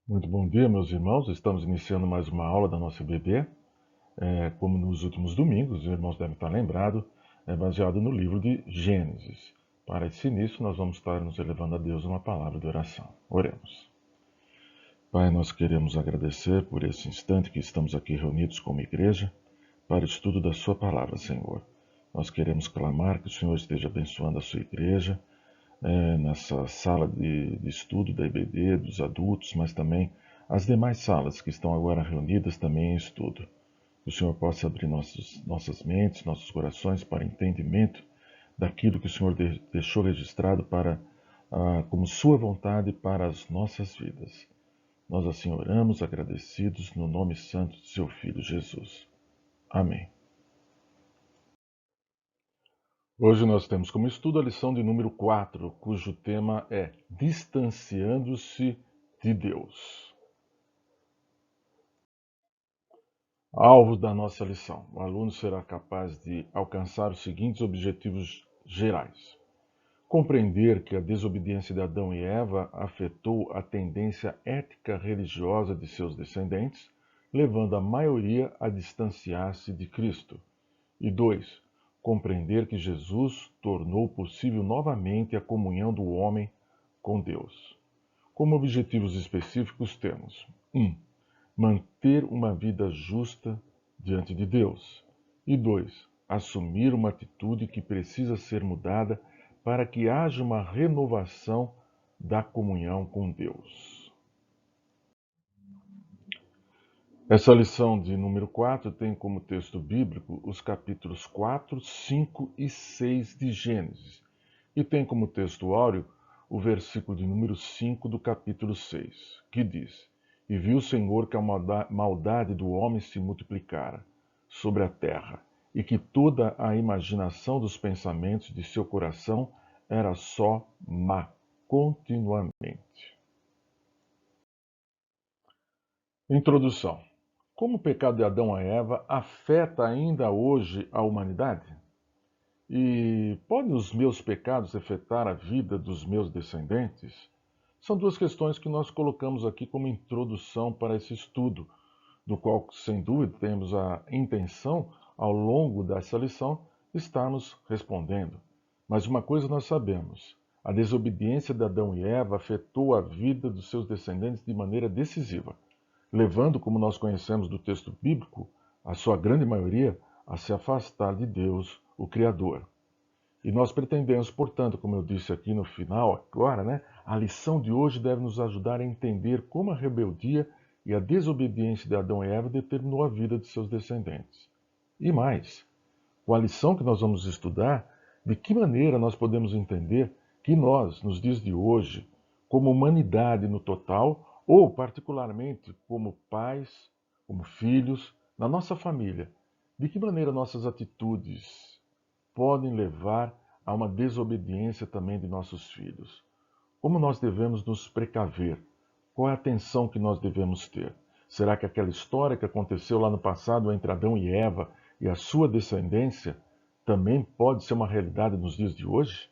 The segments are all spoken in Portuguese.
Muito bom dia, meus irmãos. Estamos iniciando mais uma aula da nossa IBD. Como nos últimos domingos, os irmãos devem estar lembrados, é baseado no livro de Gênesis. Para esse início, nós vamos estar nos elevando a Deus uma palavra de oração. Oremos. Pai, nós queremos agradecer por esse instante que estamos aqui reunidos como igreja para o estudo da Sua palavra, Senhor. Nós queremos clamar que o Senhor esteja abençoando a sua igreja, nessa sala de estudo da IBD, dos adultos, mas também as demais salas que estão agora reunidas também em estudo. Que o Senhor possa abrir nossas mentes, nossos corações para entendimento daquilo que o Senhor deixou registrado como sua vontade para as nossas vidas. Nós assim oramos, agradecidos, no nome santo de seu Filho Jesus. Amém. Hoje nós temos como estudo a lição de número 4, cujo tema é Distanciando-se de Deus. Alvo da nossa lição. O aluno será capaz de alcançar os seguintes objetivos gerais. Compreender que a desobediência de Adão e Eva afetou a tendência ética religiosa de seus descendentes, levando a maioria a distanciar-se de Cristo. E 2. Compreender que Jesus tornou possível novamente a comunhão do homem com Deus. Como objetivos específicos temos: 1. Manter uma vida justa diante de Deus. E 2. Assumir uma atitude que precisa ser mudada para que haja uma renovação da comunhão com Deus. Essa lição de número 4 tem como texto bíblico os capítulos 4, 5 e 6 de Gênesis, e tem como texto áureo o versículo de número 5 do capítulo 6, que diz: E viu o Senhor que a maldade do homem se multiplicara sobre a terra, e que toda a imaginação dos pensamentos de seu coração era só má, continuamente. Introdução. Como o pecado de Adão e Eva afeta ainda hoje a humanidade? E podem os meus pecados afetar a vida dos meus descendentes? São duas questões que nós colocamos aqui como introdução para esse estudo, do qual, sem dúvida, temos a intenção, ao longo dessa lição, estarmos respondendo. Mas uma coisa nós sabemos: a desobediência de Adão e Eva afetou a vida dos seus descendentes de maneira decisiva, levando, como nós conhecemos do texto bíblico, a sua grande maioria a se afastar de Deus, o Criador. E nós pretendemos, portanto, como eu disse aqui no final, agora, a lição de hoje deve nos ajudar a entender como a rebeldia e a desobediência de Adão e Eva determinou a vida de seus descendentes. E mais, com a lição que nós vamos estudar, de que maneira nós podemos entender que nós, nos dias de hoje, como humanidade no total, ou particularmente como pais, como filhos, na nossa família, de que maneira nossas atitudes podem levar a uma desobediência também de nossos filhos? Como nós devemos nos precaver? Qual é a atenção que nós devemos ter? Será que aquela história que aconteceu lá no passado entre Adão e Eva e a sua descendência também pode ser uma realidade nos dias de hoje?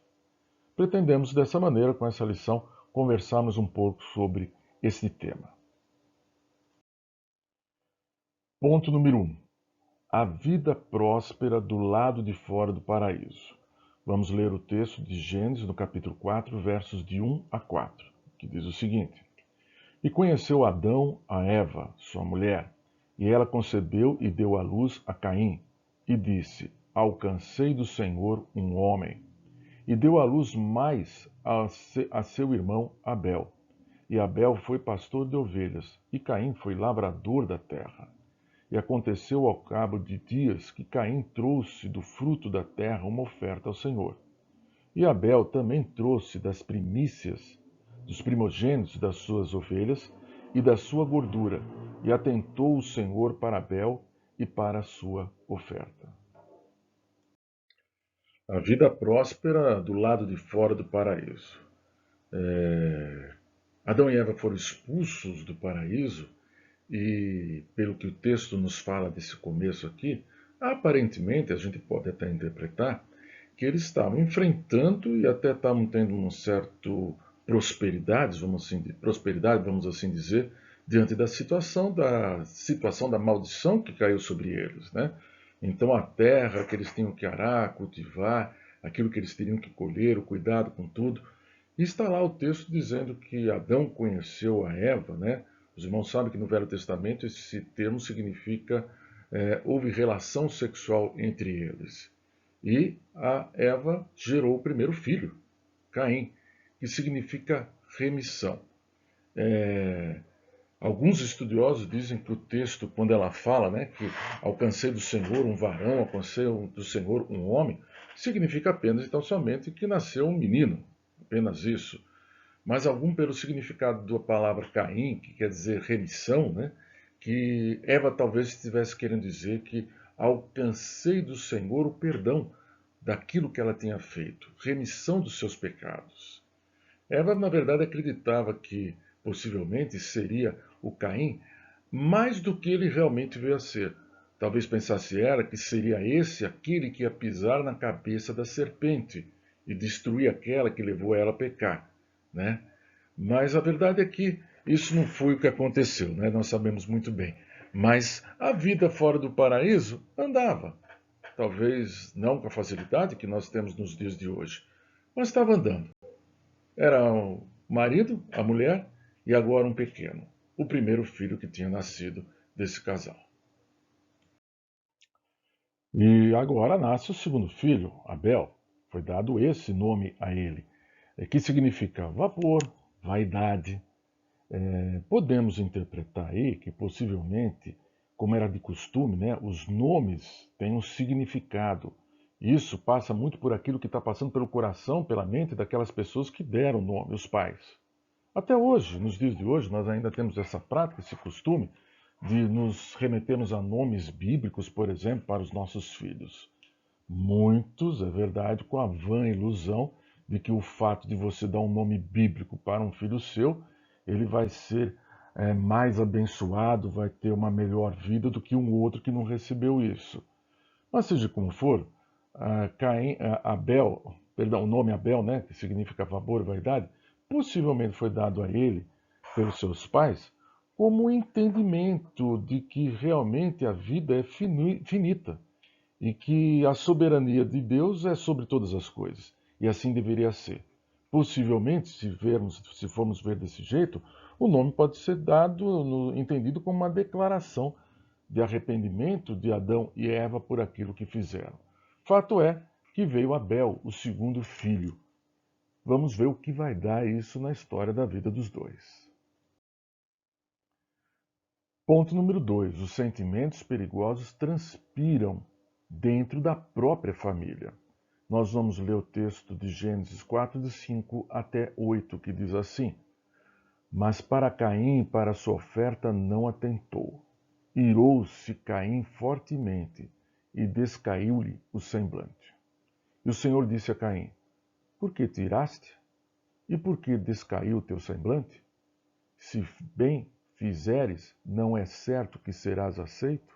Pretendemos, dessa maneira, com essa lição, conversarmos um pouco sobre esse tema. Ponto número 1. A vida próspera do lado de fora do paraíso. Vamos ler o texto de Gênesis, no capítulo 4, versos de 1 a 4, que diz o seguinte: E conheceu Adão a Eva, sua mulher, e ela concebeu e deu à luz a Caim, e disse: Alcancei do Senhor um homem. E deu à luz mais a seu irmão Abel. E Abel foi pastor de ovelhas, e Caim foi lavrador da terra. E aconteceu ao cabo de dias que Caim trouxe do fruto da terra uma oferta ao Senhor. E Abel também trouxe das primícias, dos primogênitos das suas ovelhas e da sua gordura, e atentou o Senhor para Abel e para a sua oferta. A vida próspera do lado de fora do paraíso. Adão e Eva foram expulsos do paraíso e, pelo que o texto nos fala desse começo aqui, aparentemente a gente pode até interpretar que eles estavam enfrentando e até estavam tendo um certo prosperidade, vamos assim dizer, diante da situação da maldição que caiu sobre eles, né? Então a terra que eles tinham que arar, cultivar, aquilo que eles teriam que colher, o cuidado com tudo. E está lá o texto dizendo que Adão conheceu a Eva, né? Os irmãos sabem que no Velho Testamento esse termo significa houve relação sexual entre eles. E a Eva gerou o primeiro filho, Caim, que significa remissão. Alguns estudiosos dizem que o texto, quando ela fala, né, que alcancei do Senhor um varão, alcancei do Senhor um homem, significa apenas, então, somente que nasceu um menino, apenas isso. Mas algum pelo significado da palavra Caim, que quer dizer remissão, né, que Eva talvez estivesse querendo dizer que alcancei do Senhor o perdão daquilo que ela tinha feito, remissão dos seus pecados. Eva, na verdade, acreditava que possivelmente seria o Caim mais do que ele realmente veio a ser. Talvez pensasse ela que seria esse aquele que ia pisar na cabeça da serpente e destruir aquela que levou ela a pecar, né? Mas a verdade é que isso não foi o que aconteceu, né? Nós sabemos muito bem. Mas a vida fora do paraíso andava. Talvez não com a facilidade que nós temos nos dias de hoje, mas estava andando. Era o marido, a mulher e agora um pequeno, o primeiro filho que tinha nascido desse casal. E agora nasce o segundo filho, Abel. Foi dado esse nome a ele, que significa vapor, vaidade. Podemos interpretar aí que possivelmente, como era de costume, né, os nomes têm um significado. Isso passa muito por aquilo que está passando pelo coração, pela mente daquelas pessoas que deram o nome, os pais. Até hoje, nos dias de hoje, nós ainda temos essa prática, esse costume de nos remetermos a nomes bíblicos, por exemplo, para os nossos filhos. Muitos, é verdade, com a vã ilusão de que o fato de você dar um nome bíblico para um filho seu, ele vai ser mais abençoado, vai ter uma melhor vida do que um outro que não recebeu isso. Mas seja como for, Abel, perdão, o nome Abel, né, que significa favor e vaidade, possivelmente foi dado a ele pelos seus pais como um entendimento de que realmente a vida é finita e que a soberania de Deus é sobre todas as coisas, e assim deveria ser. Possivelmente, se formos ver desse jeito, o nome pode ser entendido como uma declaração de arrependimento de Adão e Eva por aquilo que fizeram. Fato é que veio Abel, o segundo filho. Vamos ver o que vai dar isso na história da vida dos dois. Ponto número 2. Os sentimentos perigosos transpiram dentro da própria família. Nós vamos ler o texto de Gênesis 4, de 5 até 8, que diz assim: Mas para Caim, para sua oferta, não atentou. Irou-se Caim fortemente e descaiu-lhe o semblante. E o Senhor disse a Caim: Por que te iraste? E por que descaiu o teu semblante? Se bem fizeres, não é certo que serás aceito?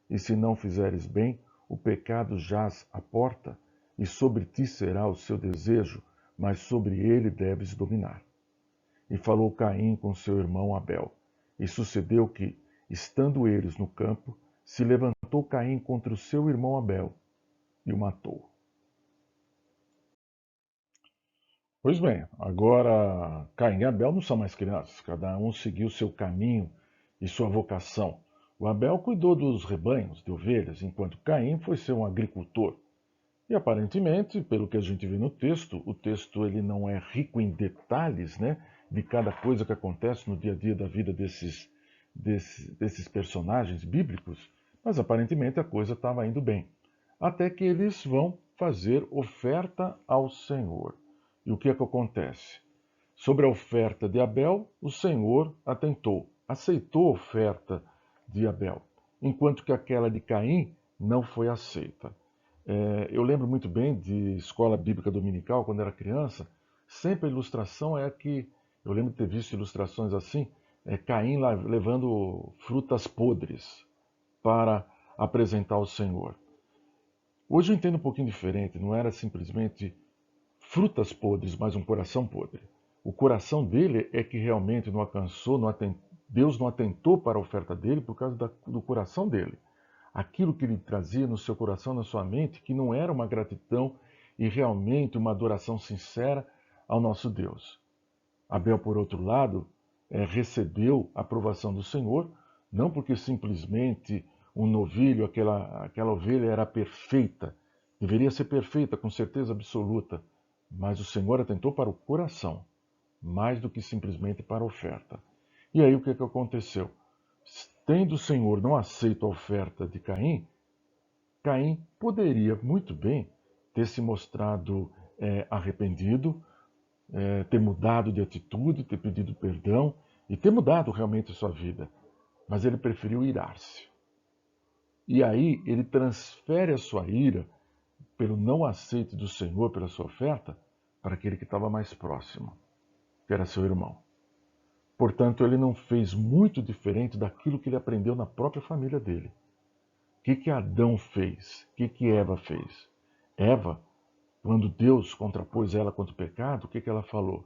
E se não fizeres bem, o pecado jaz à porta, e sobre ti será o seu desejo, mas sobre ele deves dominar. E falou Caim com seu irmão Abel. E sucedeu que, estando eles no campo, se levantou Caim contra o seu irmão Abel e o matou. Pois bem, agora Caim e Abel não são mais crianças, cada um seguiu seu caminho e sua vocação. O Abel cuidou dos rebanhos de ovelhas, enquanto Caim foi ser um agricultor. E aparentemente, pelo que a gente vê no texto, o texto ele não é rico em detalhes, né, de cada coisa que acontece no dia a dia da vida desses personagens bíblicos, mas aparentemente a coisa estava indo bem. Até que eles vão fazer oferta ao Senhor. E o que é que acontece? Sobre a oferta de Abel, o Senhor atentou, aceitou a oferta de Abel, enquanto que aquela de Caim não foi aceita. Eu lembro muito bem de escola bíblica dominical, quando era criança, sempre a ilustração é que, eu lembro de ter visto ilustrações assim, Caim levando frutas podres para apresentar ao Senhor. Hoje eu entendo um pouquinho diferente, não era simplesmente frutas podres, mas um coração podre. O coração dele é que realmente não alcançou, Deus não atentou para a oferta dele por causa do coração dele. Aquilo que ele trazia no seu coração, na sua mente, que não era uma gratidão e realmente uma adoração sincera ao nosso Deus. Abel, por outro lado, recebeu a aprovação do Senhor, não porque simplesmente um novilho, aquela ovelha era perfeita, deveria ser perfeita com certeza absoluta, mas o Senhor atentou para o coração, mais do que simplesmente para a oferta. E aí o que aconteceu? Tendo o Senhor não aceito a oferta de Caim, Caim poderia muito bem ter se mostrado arrependido, ter mudado de atitude, ter pedido perdão e ter mudado realmente a sua vida. Mas ele preferiu irar-se. E aí ele transfere a sua ira pelo não aceite do Senhor pela sua oferta para aquele que estava mais próximo, que era seu irmão. Portanto, ele não fez muito diferente daquilo que ele aprendeu na própria família dele. O que Adão fez? O que Eva fez? Eva, quando Deus contrapôs ela contra o pecado, o que ela falou?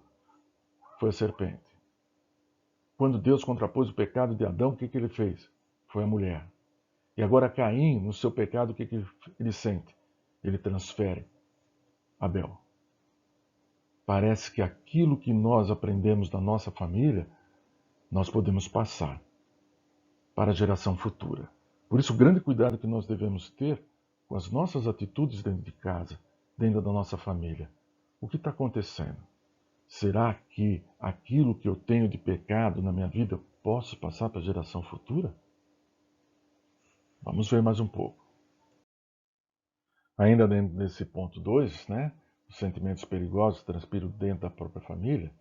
Foi a serpente. Quando Deus contrapôs o pecado de Adão, o que ele fez? Foi a mulher. E agora Caim, no seu pecado, o que ele sente? Ele transfere Abel. Parece que aquilo que nós aprendemos da nossa família, nós podemos passar para a geração futura. Por isso, o grande cuidado que nós devemos ter com as nossas atitudes dentro de casa, dentro da nossa família. O que está acontecendo? Será que aquilo que eu tenho de pecado na minha vida eu posso passar para a geração futura? Vamos ver mais um pouco. Ainda dentro desse ponto 2, né? Os sentimentos perigosos transpiram dentro da própria família,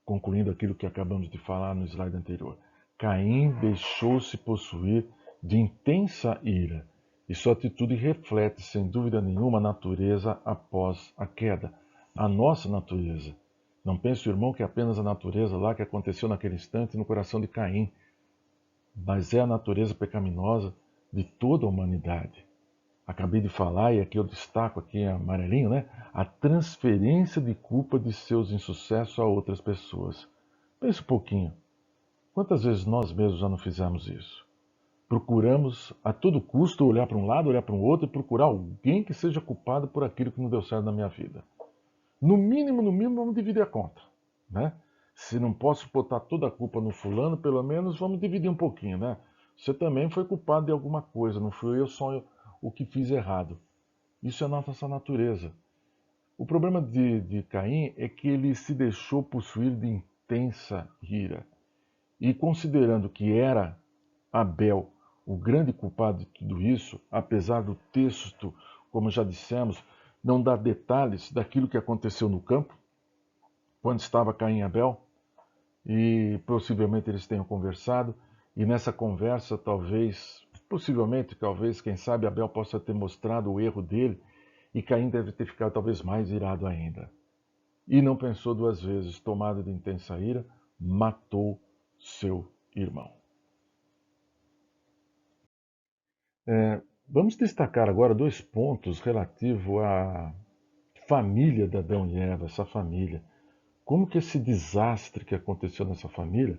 concluindo aquilo que acabamos de falar no slide anterior. Caim deixou-se possuir de intensa ira, e sua atitude reflete, sem dúvida nenhuma, a natureza após a queda, a nossa natureza. Não pense, irmão, que é apenas a natureza lá que aconteceu naquele instante no coração de Caim, mas é a natureza pecaminosa de toda a humanidade. Acabei de falar, e aqui eu destaco, aqui em amarelinho, né? A transferência de culpa de seus insucessos a outras pessoas. Pense um pouquinho. Quantas vezes nós mesmos já não fizemos isso? Procuramos a todo custo olhar para um lado, olhar para um outro e procurar alguém que seja culpado por aquilo que não deu certo na minha vida. No mínimo, vamos dividir a conta, né? Se não posso botar toda a culpa no fulano, pelo menos vamos dividir um pouquinho, né? Você também foi culpado de alguma coisa, não fui eu só o que fiz errado. Isso é a nossa natureza. O problema de Caim é que ele se deixou possuir de intensa ira. E considerando que era Abel o grande culpado de tudo isso, apesar do texto, como já dissemos, não dar detalhes daquilo que aconteceu no campo, quando estava Caim e Abel, e possivelmente eles tenham conversado, e nessa conversa possivelmente, quem sabe, Abel possa ter mostrado o erro dele, e Caim deve ter ficado talvez mais irado ainda. E não pensou duas vezes, tomado de intensa ira, matou seu irmão. Vamos destacar agora dois pontos relativos à família de Adão e Eva, essa família. Como que esse desastre que aconteceu nessa família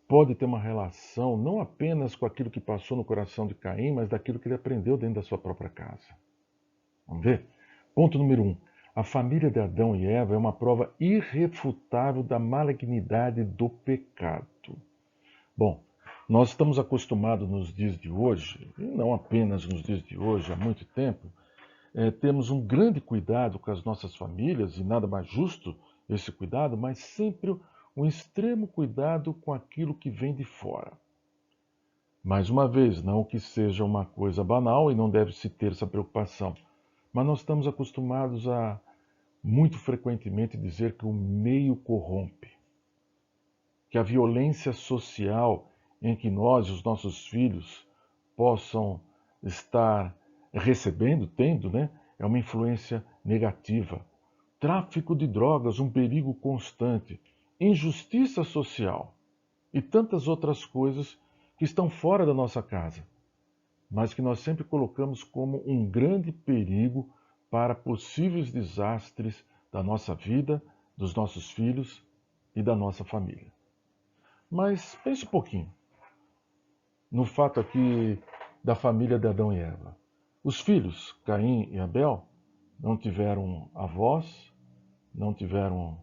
pode ter uma relação não apenas com aquilo que passou no coração de Caim, mas daquilo que ele aprendeu dentro da sua própria casa. Vamos ver? Ponto número 1. A família de Adão e Eva é uma prova irrefutável da malignidade do pecado. Bom, nós estamos acostumados nos dias de hoje, e não apenas nos dias de hoje, há muito tempo, temos um grande cuidado com as nossas famílias, e nada mais justo esse cuidado, mas sempre um extremo cuidado com aquilo que vem de fora. Mais uma vez, não que seja uma coisa banal e não deve-se ter essa preocupação, mas nós estamos acostumados a, muito frequentemente, dizer que o meio corrompe, que a violência social em que nós e os nossos filhos possam estar recebendo, tendo, né, é uma influência negativa. Tráfico de drogas, um perigo constante, injustiça social e tantas outras coisas que estão fora da nossa casa, mas que nós sempre colocamos como um grande perigo para possíveis desastres da nossa vida, dos nossos filhos e da nossa família. Mas pense um pouquinho no fato aqui da família de Adão e Eva. Os filhos, Caim e Abel, não tiveram avós, não tiveram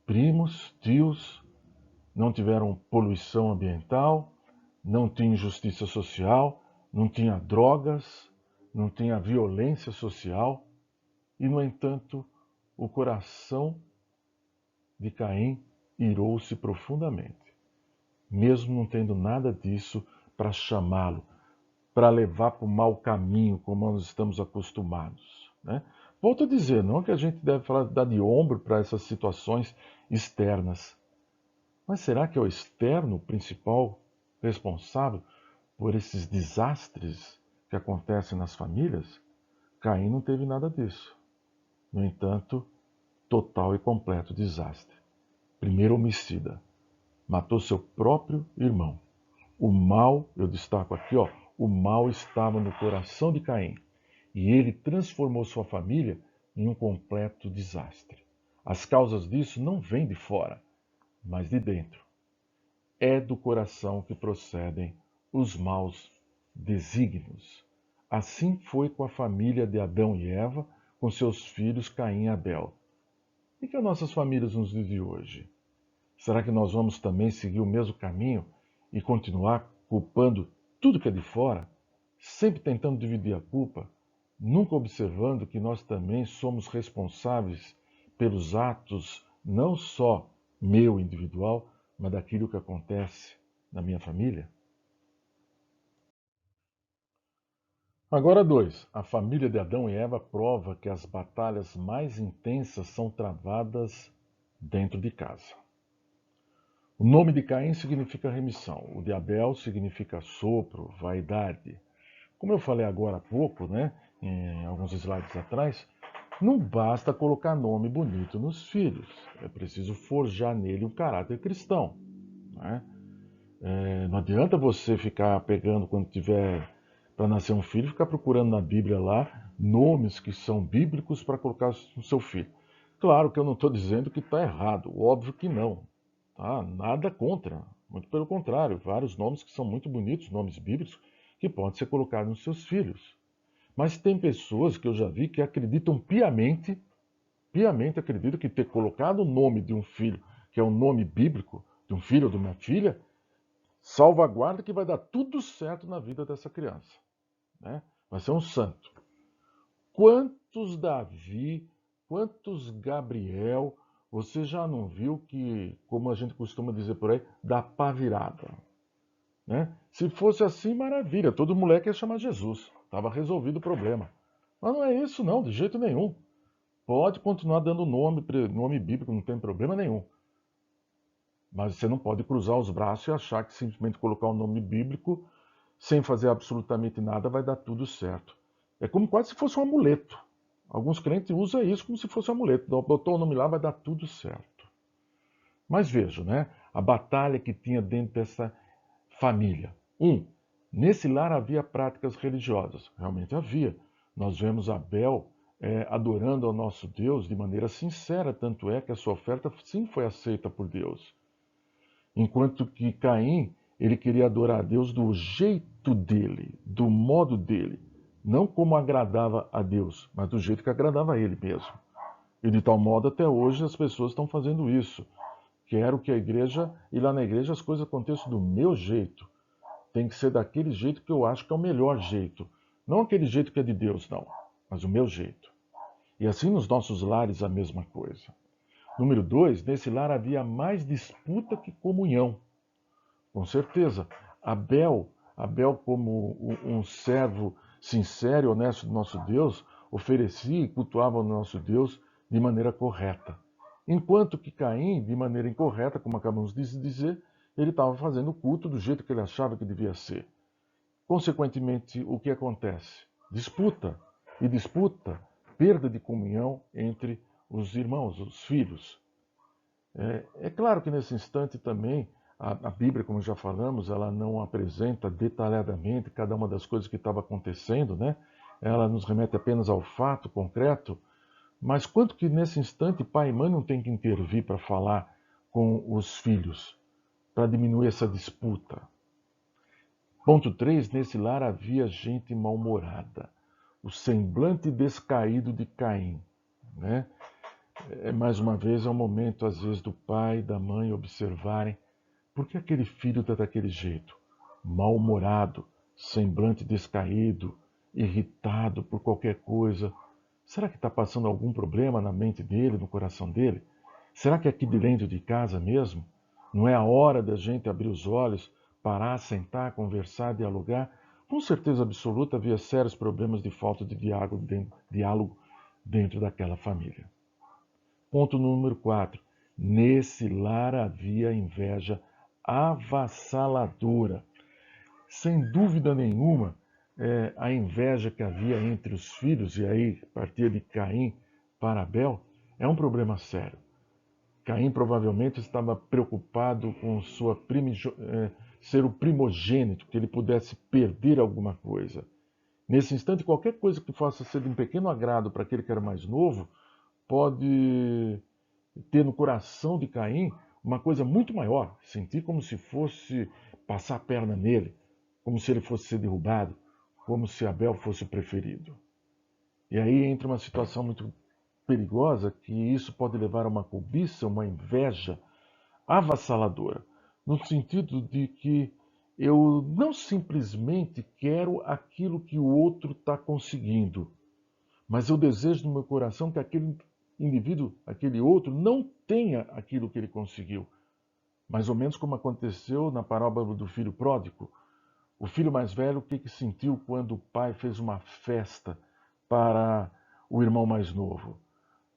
primos, tios, não tiveram poluição ambiental, não tinha injustiça social, não tinha drogas, não tinha violência social. E, no entanto, o coração de Caim irou-se profundamente, mesmo não tendo nada disso para chamá-lo, para levar para o mau caminho, como nós estamos acostumados, né? Volto a dizer, não que a gente deve dar de ombro para essas situações externas, mas será que é o externo o principal responsável por esses desastres que acontecem nas famílias? Caim não teve nada disso. No entanto, total e completo desastre. Primeiro homicida, matou seu próprio irmão. O mal, eu destaco aqui, ó, o mal estava no coração de Caim e ele transformou sua família em um completo desastre. As causas disso não vêm de fora, mas de dentro. É do coração que procedem os maus desígnios. Assim foi com a família de Adão e Eva, com seus filhos Caim e Abel. E que as nossas famílias nos vivem hoje? Será que nós vamos também seguir o mesmo caminho e continuar culpando tudo que é de fora, sempre tentando dividir a culpa, nunca observando que nós também somos responsáveis pelos atos, não só meu individual, mas daquilo que acontece na minha família? Agora dois. A família de Adão e Eva prova que as batalhas mais intensas são travadas dentro de casa. O nome de Caim significa remissão, o de Abel significa sopro, vaidade. Como eu falei agora há pouco, né, em alguns slides atrás, não basta colocar nome bonito nos filhos, é preciso forjar nele um caráter cristão, né? Não adianta você ficar pegando quando tiver para nascer um filho, ficar procurando na Bíblia lá nomes que são bíblicos para colocar no seu filho. Claro que eu não estou dizendo que está errado, óbvio que não. Tá? Nada contra, muito pelo contrário, vários nomes que são muito bonitos, nomes bíblicos, que podem ser colocados nos seus filhos. Mas tem pessoas que eu já vi que acreditam piamente acreditam que ter colocado o nome de um filho, que é um nome bíblico, de um filho ou de uma filha, salvaguarda que vai dar tudo certo na vida dessa criança, né? Vai ser um santo. Quantos Davi, quantos Gabriel, você já não viu que, como a gente costuma dizer por aí, dá pá virada, né? Se fosse assim, maravilha, todo moleque ia chamar Jesus, estava resolvido o problema. Mas não é isso não, de jeito nenhum. Pode continuar dando nome bíblico, não tem problema nenhum. Mas você não pode cruzar os braços e achar que simplesmente colocar um nome bíblico, sem fazer absolutamente nada, vai dar tudo certo. É como quase se fosse um amuleto. Alguns crentes usam isso como se fosse um amuleto. Botou o nome lá, vai dar tudo certo. Mas veja, né? A batalha que tinha dentro dessa família. Nesse lar havia práticas religiosas. Realmente havia. Nós vemos Abel adorando ao nosso Deus de maneira sincera, tanto é que a sua oferta sim foi aceita por Deus. Enquanto que Caim, ele queria adorar a Deus do jeito dele, do modo dele. Não como agradava a Deus, mas do jeito que agradava a ele mesmo. E de tal modo, até hoje, as pessoas estão fazendo isso. Quero que a igreja, e lá na igreja as coisas aconteçam do meu jeito. Tem que ser daquele jeito que eu acho que é o melhor jeito. Não aquele jeito que é de Deus, não, mas o meu jeito. E assim nos nossos lares a mesma coisa. Número 2, nesse lar havia mais disputa que comunhão. Com certeza, Abel como um servo sincero e honesto do nosso Deus, oferecia e cultuava o nosso Deus de maneira correta. Enquanto que Caim, de maneira incorreta, como acabamos de dizer, ele estava fazendo o culto do jeito que ele achava que devia ser. Consequentemente, o que acontece? Disputa. E disputa, perda de comunhão entre os irmãos, os filhos. É claro que nesse instante também a Bíblia, como já falamos, ela não apresenta detalhadamente cada uma das coisas que estava acontecendo, né? Ela nos remete apenas ao fato concreto, mas quanto que nesse instante pai e mãe não têm que intervir para falar com os filhos, para diminuir essa disputa. Ponto 3, nesse lar havia gente mal-humorada, o semblante descaído de Caim, né? Mais uma vez, é um momento, às vezes, do pai e da mãe observarem por que aquele filho está daquele jeito, mal-humorado, semblante descaído, irritado por qualquer coisa. Será que está passando algum problema na mente dele, no coração dele? Será que é aqui de dentro de casa mesmo? Não é a hora da gente abrir os olhos, parar, sentar, conversar, dialogar? Com certeza absoluta havia sérios problemas de falta de diálogo dentro daquela família. Ponto número 4. Nesse lar havia inveja avassaladora. Sem dúvida nenhuma, a inveja que havia entre os filhos, e aí partia de Caim para Abel, é um problema sério. Caim provavelmente estava preocupado com ser o primogênito, que ele pudesse perder alguma coisa. Nesse instante, qualquer coisa que possa ser de um pequeno agrado para aquele que era mais novo, pode ter no coração de Caim uma coisa muito maior, sentir como se fosse passar a perna nele, como se ele fosse ser derrubado, como se Abel fosse o preferido. E aí entra uma situação muito perigosa, que isso pode levar a uma cobiça, uma inveja avassaladora, no sentido de que eu não simplesmente quero aquilo que o outro está conseguindo, mas eu desejo no meu coração que aquele indivíduo, aquele outro, não tenha aquilo que ele conseguiu. Mais ou menos como aconteceu na parábola do filho pródigo. O filho mais velho, o que sentiu quando o pai fez uma festa para o irmão mais novo?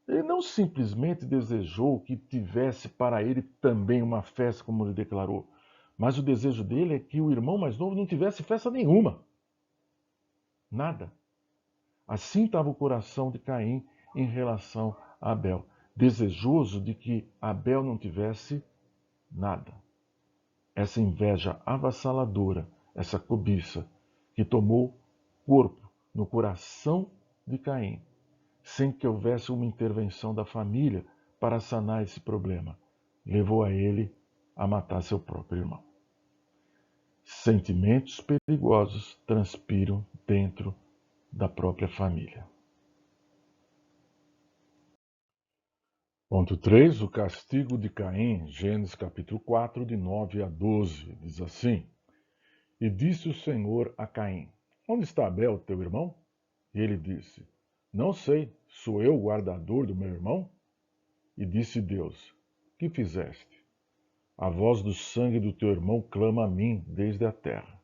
Ele não simplesmente desejou que tivesse para ele também uma festa, como ele declarou, mas o desejo dele é que o irmão mais novo não tivesse festa nenhuma. Nada. Assim estava o coração de Caim em relação a Abel, desejoso de que Abel não tivesse nada. Essa inveja avassaladora, essa cobiça, que tomou corpo no coração de Caim, sem que houvesse uma intervenção da família para sanar esse problema, levou a ele a matar seu próprio irmão. Sentimentos perigosos transpiram dentro da própria família. Ponto 3, o castigo de Caim, Gênesis capítulo 4, de 9 a 12, diz assim: E disse o Senhor a Caim: Onde está Abel, teu irmão? E ele disse: Não sei, sou eu o guardador do meu irmão? E disse Deus: Que fizeste? A voz do sangue do teu irmão clama a mim desde a terra.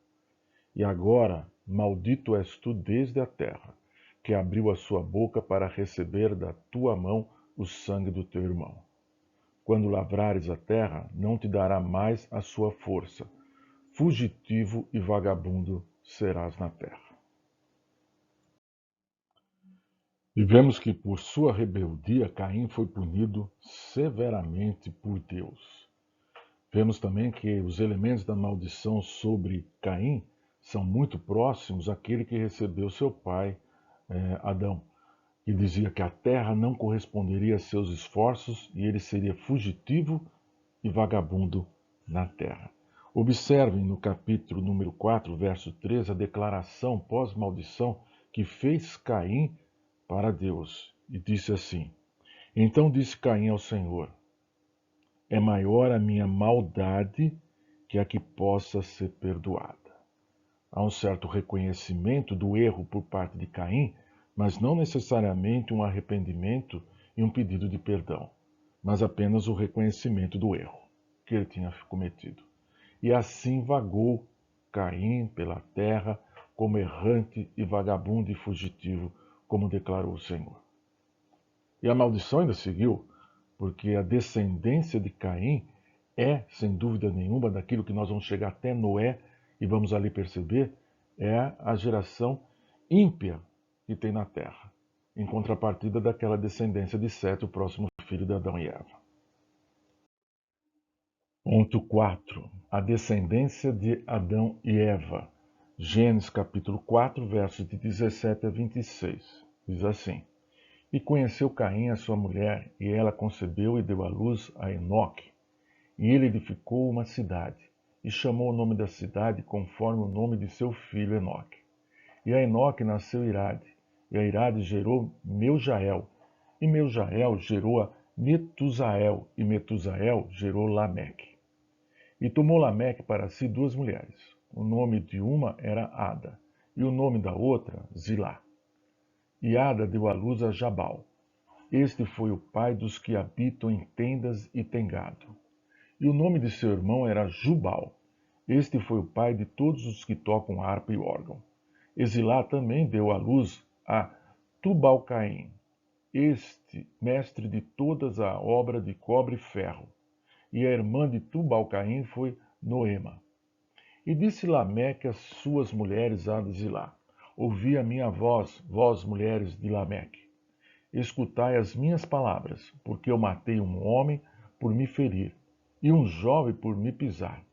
E agora, maldito és tu desde a terra, que abriu a sua boca para receber da tua mão o sangue do teu irmão. Quando lavrares a terra, não te dará mais a sua força. Fugitivo e vagabundo serás na terra. E vemos que por sua rebeldia, Caim foi punido severamente por Deus. Vemos também que os elementos da maldição sobre Caim são muito próximos àquele que recebeu seu pai, Adão, que dizia que a terra não corresponderia a seus esforços e ele seria fugitivo e vagabundo na terra. Observem no capítulo número 4, verso 3, a declaração pós-maldição que fez Caim para Deus. E disse assim: Então disse Caim ao Senhor: É maior a minha maldade que a que possa ser perdoada. Há um certo reconhecimento do erro por parte de Caim, mas não necessariamente um arrependimento e um pedido de perdão, mas apenas o reconhecimento do erro que ele tinha cometido. E assim vagou Caim pela terra como errante e vagabundo e fugitivo, como declarou o Senhor. E a maldição ainda seguiu, porque a descendência de Caim é, sem dúvida nenhuma, daquilo que nós vamos chegar até Noé e vamos ali perceber, é a geração ímpia que tem na terra, em contrapartida daquela descendência de Sete, o próximo filho de Adão e Eva. Ponto 4. A descendência de Adão e Eva. Gênesis capítulo 4, versos de 17 a 26. Diz assim: E conheceu Caim a sua mulher, e ela concebeu e deu à luz a Enoque. E ele edificou uma cidade, e chamou o nome da cidade conforme o nome de seu filho Enoque. E a Enoque nasceu Irade, e a Irade gerou Meujael, e Meujael gerou a Metusael, e Metusael gerou Lameque. E tomou Lameque para si duas mulheres. O nome de uma era Ada, e o nome da outra Zilá. E Ada deu à luz a Jabal. Este foi o pai dos que habitam em tendas e têm gado. E o nome de seu irmão era Jubal. Este foi o pai de todos os que tocam harpa e órgão. Exilá também deu à luz a Tubal-Caim, este mestre de toda a obra de cobre e ferro. E a irmã de Tubal-Caim foi Noema. E disse Lameque às suas mulheres a Zilá: Ouvi a minha voz, vós mulheres de Lameque. Escutai as minhas palavras, porque eu matei um homem por me ferir, e um jovem por me pisar.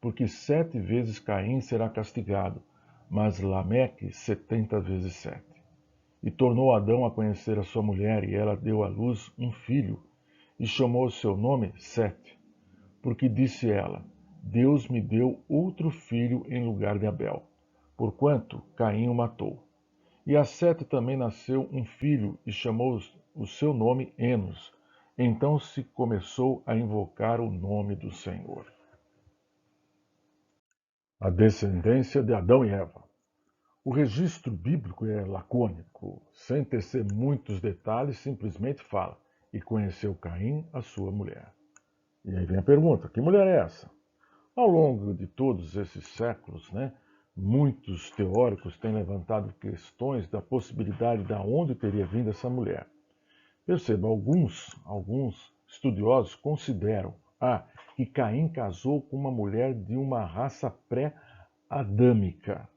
Porque 7 vezes Caim será castigado, mas Lameque 70 vezes 7. E tornou Adão a conhecer a sua mulher, e ela deu à luz um filho, e chamou o seu nome Sete, porque disse ela: Deus me deu outro filho em lugar de Abel, porquanto Caim o matou. E a Sete também nasceu um filho, e chamou o seu nome Enos. Então se começou a invocar o nome do Senhor. A descendência de Adão e Eva. O registro bíblico é lacônico, sem tecer muitos detalhes, simplesmente fala: e conheceu Caim, a sua mulher. E aí vem a pergunta: que mulher é essa? Ao longo de todos esses séculos, muitos teóricos têm levantado questões da possibilidade de onde teria vindo essa mulher. Perceba, alguns estudiosos consideram que Caim casou com uma mulher de uma raça pré-adâmica.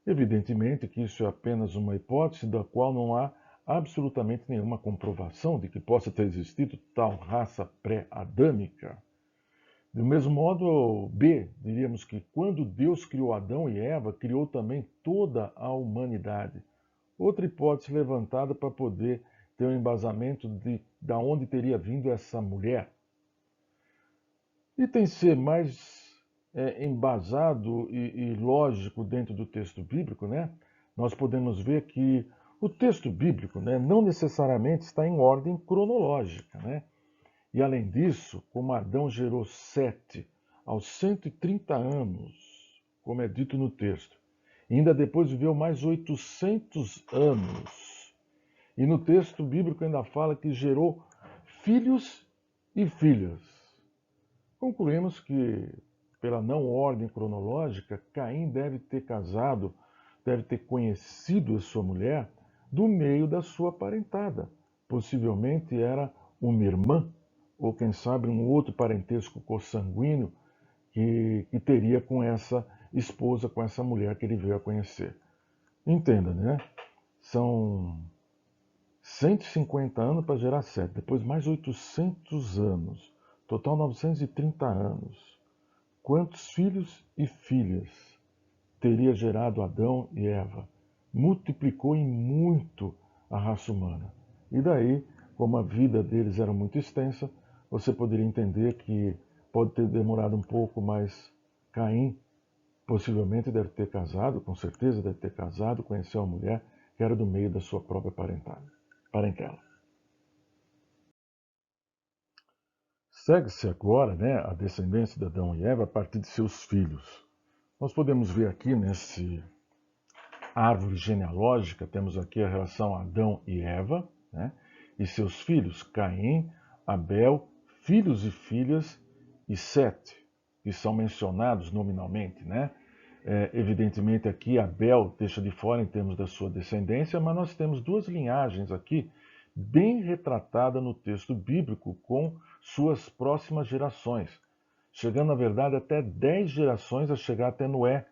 Evidentemente que isso é apenas uma hipótese da qual não há absolutamente nenhuma comprovação de que possa ter existido tal raça pré-adâmica. Do mesmo modo, diríamos que quando Deus criou Adão e Eva, criou também toda a humanidade. Outra hipótese levantada para poder ter um embasamento de onde teria vindo essa mulher. E tem que ser mais embasado e lógico dentro do texto bíblico, nós podemos ver que o texto bíblico não necessariamente está em ordem cronológica. E além disso, como Adão gerou Sete aos 130 anos, como é dito no texto, e ainda depois viveu mais 800 anos. E no texto bíblico ainda fala que gerou filhos e filhas. Concluímos que, pela não ordem cronológica, Caim deve ter casado, deve ter conhecido a sua mulher do meio da sua parentada. Possivelmente era uma irmã, ou quem sabe um outro parentesco consanguíneo que teria com essa esposa, com essa mulher que ele veio a conhecer. Entenda, São 150 anos para gerar Sete, depois mais 800 anos, total 930 anos. Quantos filhos e filhas teria gerado Adão e Eva? Multiplicou em muito a raça humana. E daí, como a vida deles era muito extensa, você poderia entender que pode ter demorado um pouco, mas Caim possivelmente deve ter casado, com certeza deve ter casado, conheceu uma mulher que era do meio da sua própria parentela. Segue-se agora a descendência de Adão e Eva a partir de seus filhos. Nós podemos ver aqui nesse árvore genealógica, temos aqui a relação Adão e Eva, e seus filhos, Caim, Abel, filhos e filhas, e Sete, que são mencionados nominalmente. Evidentemente aqui Abel deixa de fora em termos da sua descendência, mas nós temos duas linhagens aqui, bem retratada no texto bíblico com suas próximas gerações, chegando, na verdade, até 10 gerações a chegar até Noé,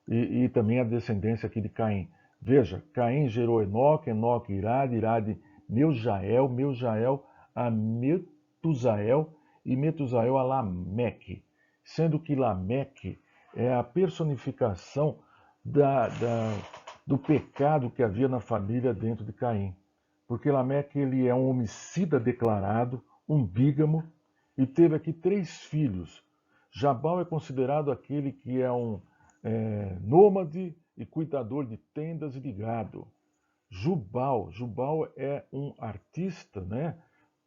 e também a descendência aqui de Caim. Veja, Caim gerou Enoque, Enoque Irade, Irade Meujael, Meujael a Metusael e Metusael a Lameque, sendo que Lameque é a personificação do pecado que havia na família dentro de Caim. Porque Lameque ele é um homicida declarado, um bígamo, e teve aqui 3 filhos. Jabal é considerado aquele que é um nômade e cuidador de tendas e de gado. Jubal é um artista, né?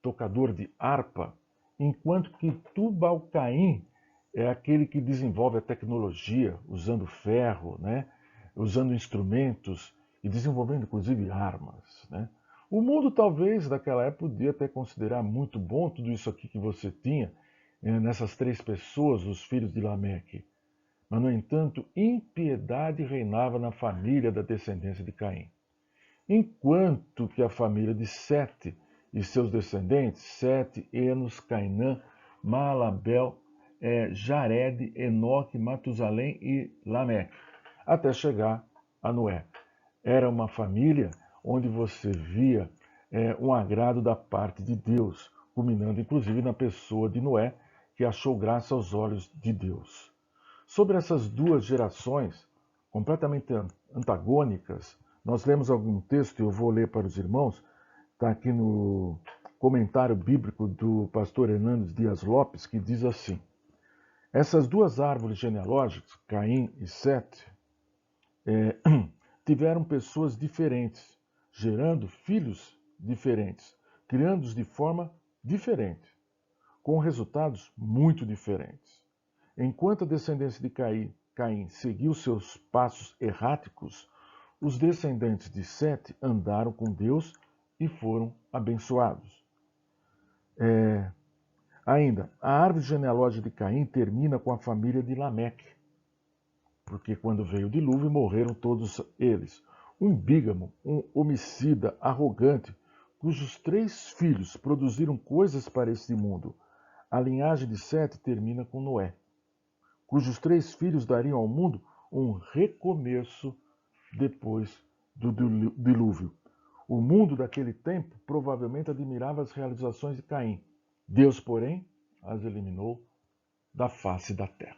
Tocador de harpa, enquanto que Tubal-Caim é aquele que desenvolve a tecnologia, usando ferro, né? Usando instrumentos e desenvolvendo inclusive armas. Né? O mundo talvez daquela época podia até considerar muito bom tudo isso aqui que você tinha nessas 3 pessoas, os filhos de Lameque. Mas, no entanto, impiedade reinava na família da descendência de Caim. Enquanto que a família de Sete e seus descendentes, Sete, Enos, Cainã, Maalabel, Jared, Enoque, Matusalém e Lameque, até chegar a Noé. Era uma família onde você via um agrado da parte de Deus, culminando inclusive na pessoa de Noé, que achou graça aos olhos de Deus. Sobre essas 2 gerações completamente antagônicas, nós lemos algum texto, e eu vou ler para os irmãos, está aqui no comentário bíblico do pastor Hernandes Dias Lopes, que diz assim: essas 2 árvores genealógicas, Caim e Sete, tiveram pessoas diferentes, gerando filhos diferentes, criando-os de forma diferente, com resultados muito diferentes. Enquanto a descendência de Caim seguiu seus passos erráticos, os descendentes de Sete andaram com Deus e foram abençoados. Ainda, a árvore genealógica de Caim termina com a família de Lameque, porque quando veio o dilúvio morreram todos eles. Um bígamo, um homicida arrogante, cujos 3 filhos produziram coisas para este mundo. A linhagem de Sete termina com Noé, cujos 3 filhos dariam ao mundo um recomeço depois do dilúvio. O mundo daquele tempo provavelmente admirava as realizações de Caim. Deus, porém, as eliminou da face da terra.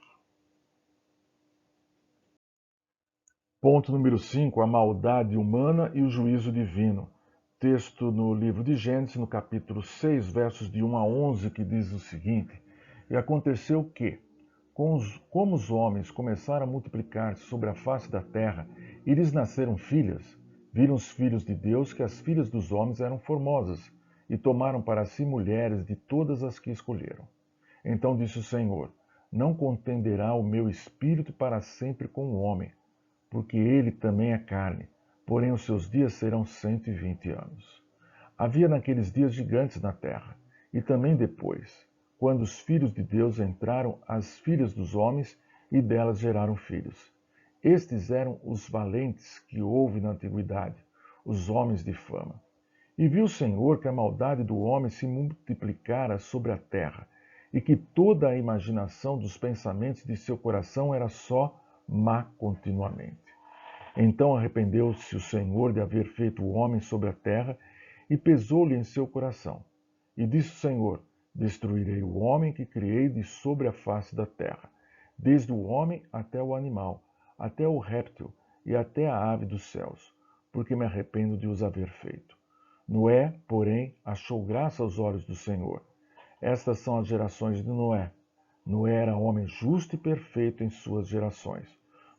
Ponto número 5, a maldade humana e o juízo divino. Texto no livro de Gênesis, no capítulo 6, versos de 1 a 11, que diz o seguinte: E aconteceu que, como os homens começaram a multiplicar-se sobre a face da terra e lhes nasceram filhas, viram os filhos de Deus que as filhas dos homens eram formosas e tomaram para si mulheres de todas as que escolheram. Então disse o Senhor: Não contenderá o meu espírito para sempre com o homem, porque ele também é carne, porém os seus dias serão 120 anos. Havia naqueles dias gigantes na terra, e também depois, quando os filhos de Deus entraram as filhas dos homens e delas geraram filhos. Estes eram os valentes que houve na antiguidade, os homens de fama. E viu o Senhor que a maldade do homem se multiplicara sobre a terra, e que toda a imaginação dos pensamentos de seu coração era só má continuamente. Então arrependeu-se o Senhor de haver feito o homem sobre a terra, e pesou-lhe em seu coração. E disse o Senhor: Destruirei o homem que criei de sobre a face da terra, desde o homem até o animal, até o réptil e até a ave dos céus, porque me arrependo de os haver feito. Noé, porém, achou graça aos olhos do Senhor. Estas são as gerações de Noé. Noé era homem justo e perfeito em suas gerações.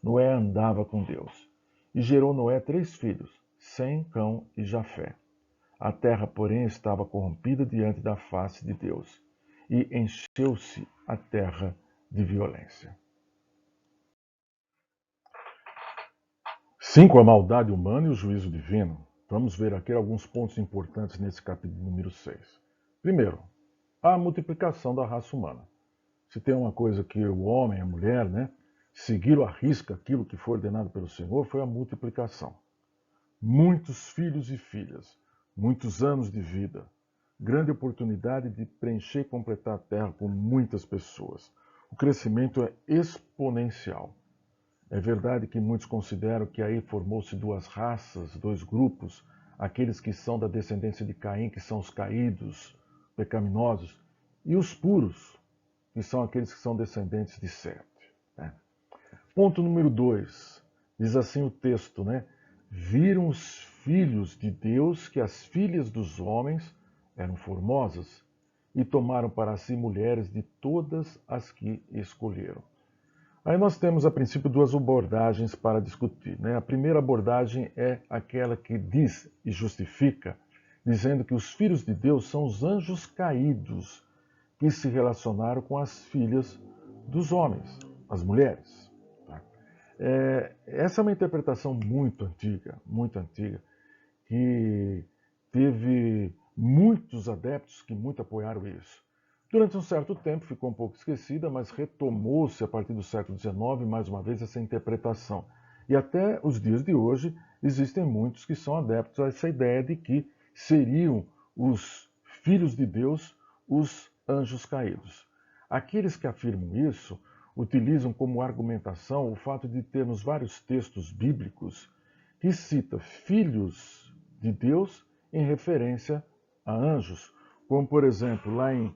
Noé andava com Deus. E gerou Noé 3 filhos, Sem, Cão e Jafé. A terra, porém, estava corrompida diante da face de Deus, e encheu-se a terra de violência. 5. A maldade humana e o juízo divino. Vamos ver aqui alguns pontos importantes nesse capítulo número 6. Primeiro, a multiplicação da raça humana. Se tem uma coisa que o homem, a mulher, né, seguiram à risca aquilo que foi ordenado pelo Senhor, foi a multiplicação. Muitos filhos e filhas, muitos anos de vida, grande oportunidade de preencher e completar a terra com muitas pessoas. O crescimento é exponencial. É verdade que muitos consideram que aí formou-se 2 raças, 2 grupos, aqueles que são da descendência de Caim, que são os caídos, pecaminosos, e os puros, que são aqueles que são descendentes de Sete. Né? Ponto número 2, diz assim o texto, né? Viram os filhos de Deus que as filhas dos homens eram formosas e tomaram para si mulheres de todas as que escolheram. Aí nós temos, a princípio, duas abordagens para discutir, né? A primeira abordagem é aquela que diz e justifica, dizendo que os filhos de Deus são os anjos caídos que se relacionaram com as filhas dos homens, as mulheres. Tá? Essa é uma interpretação muito antiga, que teve muitos adeptos que muito apoiaram isso. Durante um certo tempo ficou um pouco esquecida, mas retomou-se a partir do século XIX, mais uma vez, essa interpretação. E até os dias de hoje existem muitos que são adeptos a essa ideia de que seriam os filhos de Deus os anjos caídos. Aqueles que afirmam isso utilizam como argumentação o fato de termos vários textos bíblicos que citam filhos de Deus em referência a anjos, como por exemplo lá em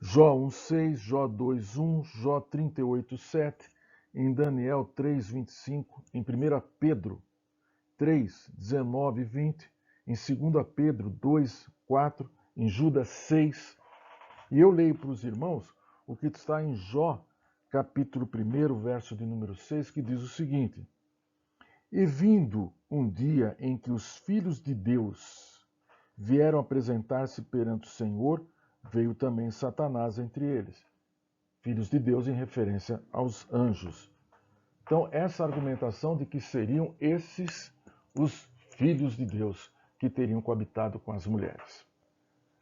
Jó 1,6, Jó 2,1, Jó 38,7, em Daniel 3,25, em 1 Pedro 3, 19 e 20, em 2 Pedro 2, 4, em Judas 6. E eu leio para os irmãos o que está em Jó, capítulo 1, verso de número 6, que diz o seguinte: E vindo um dia em que os filhos de Deus vieram apresentar-se perante o Senhor, veio também Satanás entre eles. Filhos de Deus em referência aos anjos. Então, essa argumentação de que seriam esses os filhos de Deus que teriam coabitado com as mulheres.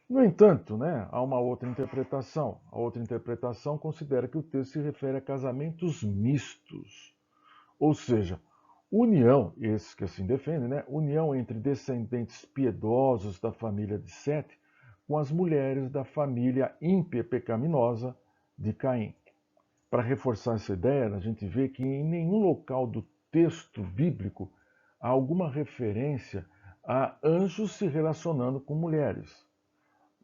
No entanto, né, há uma outra interpretação. A outra interpretação considera que o texto se refere a casamentos mistos. Ou seja, união, esses que assim defendem, né, união entre descendentes piedosos da família de Sete com as mulheres da família ímpia e pecaminosa de Caim. Para reforçar essa ideia, a gente vê que em nenhum local do texto bíblico há alguma referência a anjos se relacionando com mulheres.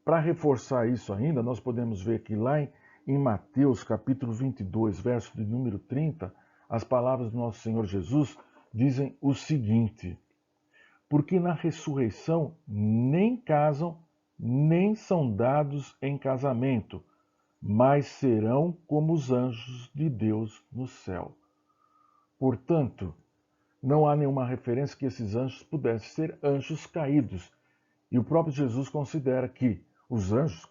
Para reforçar isso ainda, nós podemos ver que lá em Mateus capítulo 22, verso de número 30, as palavras do nosso Senhor Jesus dizem o seguinte: porque na ressurreição nem casam, nem são dados em casamento, mas serão como os anjos de Deus no céu. Portanto, não há nenhuma referência que esses anjos pudessem ser anjos caídos. E o próprio Jesus considera que os anjos,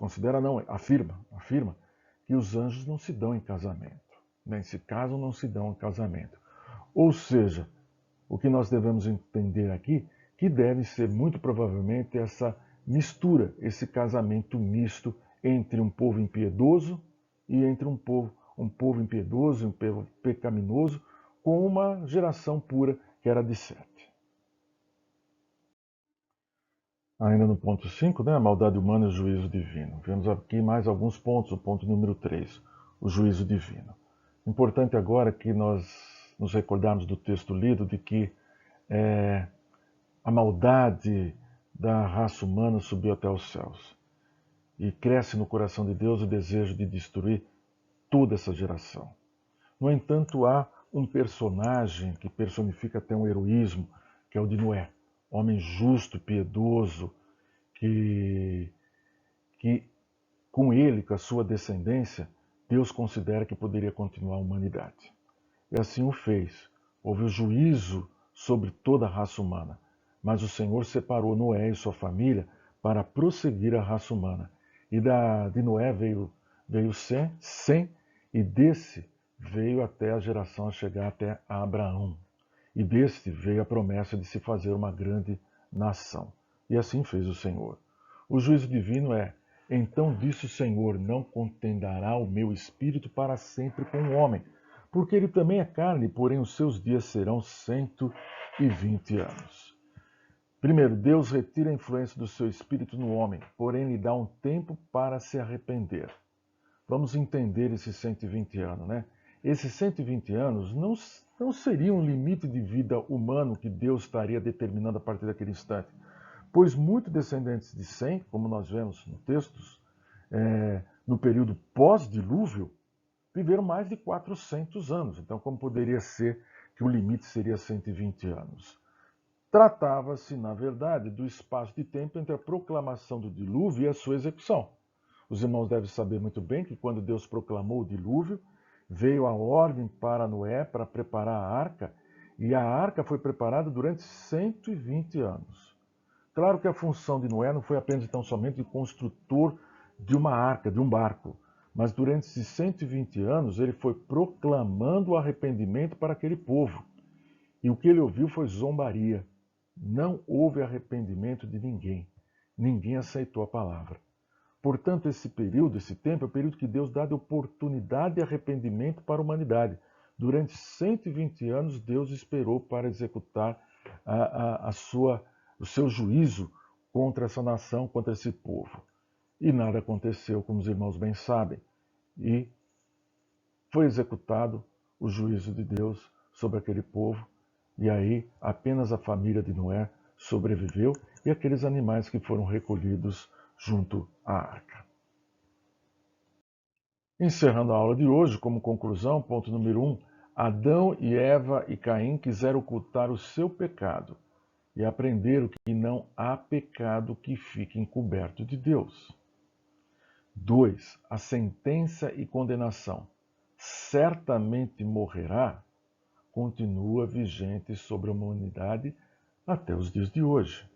afirma que os anjos não se dão em casamento. Nem se casam, não se dão em casamento. Ou seja, o que nós devemos entender aqui, que deve ser muito provavelmente essa mistura, esse casamento misto entre um povo impiedoso e entre um povo impiedoso e um povo pecaminoso, com uma geração pura que era de Sete. Ainda no ponto 5, né, a maldade humana e o juízo divino. Vemos aqui mais alguns pontos. O ponto número 3, o juízo divino. Importante agora que nós nos recordarmos do texto lido de que a maldade da raça humana subiu até os céus. E cresce no coração de Deus o desejo de destruir toda essa geração. No entanto, há um personagem que personifica até um heroísmo, que é o de Noé. Homem justo, piedoso, que com ele, com a sua descendência, Deus considera que poderia continuar a humanidade. E assim o fez. Houve o juízo sobre toda a raça humana. Mas o Senhor separou Noé e sua família para prosseguir a raça humana. E de Noé veio Sem, e desse veio até a geração a chegar até a Abraão. E deste veio a promessa de se fazer uma grande nação. E assim fez o Senhor. O juízo divino é: então disse o Senhor, não contendará o meu espírito para sempre com o homem, porque ele também é carne, porém os seus dias serão 120 anos. Primeiro, Deus retira a influência do seu espírito no homem, porém lhe dá um tempo para se arrepender. Vamos entender esses 120 anos, né? Esses 120 anos não seriam um limite de vida humano que Deus estaria determinando a partir daquele instante, pois muitos descendentes de Sem, como nós vemos no textos, no período pós-dilúvio, viveram mais de 400 anos. Então, como poderia ser que o limite seria 120 anos? Tratava-se, na verdade, do espaço de tempo entre a proclamação do dilúvio e a sua execução. Os irmãos devem saber muito bem que quando Deus proclamou o dilúvio, veio a ordem para Noé para preparar a arca, e a arca foi preparada durante 120 anos. Claro que a função de Noé não foi apenas tão somente de construtor de uma arca, de um barco, mas durante esses 120 anos ele foi proclamando o arrependimento para aquele povo. E o que ele ouviu foi zombaria. Não houve arrependimento de ninguém. Ninguém aceitou a palavra. Portanto, esse período, esse tempo, é o período que Deus dá de oportunidade de arrependimento para a humanidade. Durante 120 anos, Deus esperou para executar o seu juízo contra essa nação, contra esse povo. E nada aconteceu, como os irmãos bem sabem. E foi executado o juízo de Deus sobre aquele povo. E aí apenas a família de Noé sobreviveu e aqueles animais que foram recolhidos junto à arca. Encerrando a aula de hoje, como conclusão, ponto número 1, Adão e Eva e Caim quiseram ocultar o seu pecado e aprenderam que não há pecado que fique encoberto de Deus. 2. A sentença e condenação. Certamente morrerá continua vigente sobre a humanidade até os dias de hoje.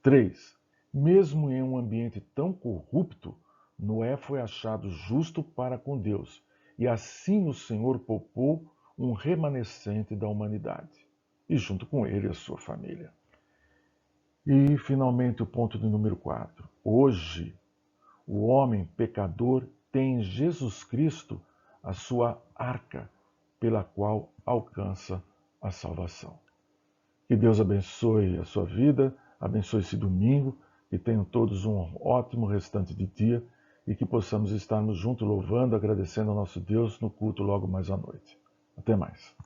3. Mesmo em um ambiente tão corrupto, Noé foi achado justo para com Deus, e assim o Senhor poupou um remanescente da humanidade, e junto com ele a sua família. E, finalmente, o ponto de número 4. Hoje, o homem pecador tem em Jesus Cristo a sua arca, pela qual alcança a salvação. Que Deus abençoe a sua vida, abençoe esse domingo, que tenham todos um ótimo restante de dia e que possamos estarmos juntos louvando, agradecendo ao nosso Deus no culto logo mais à noite. Até mais.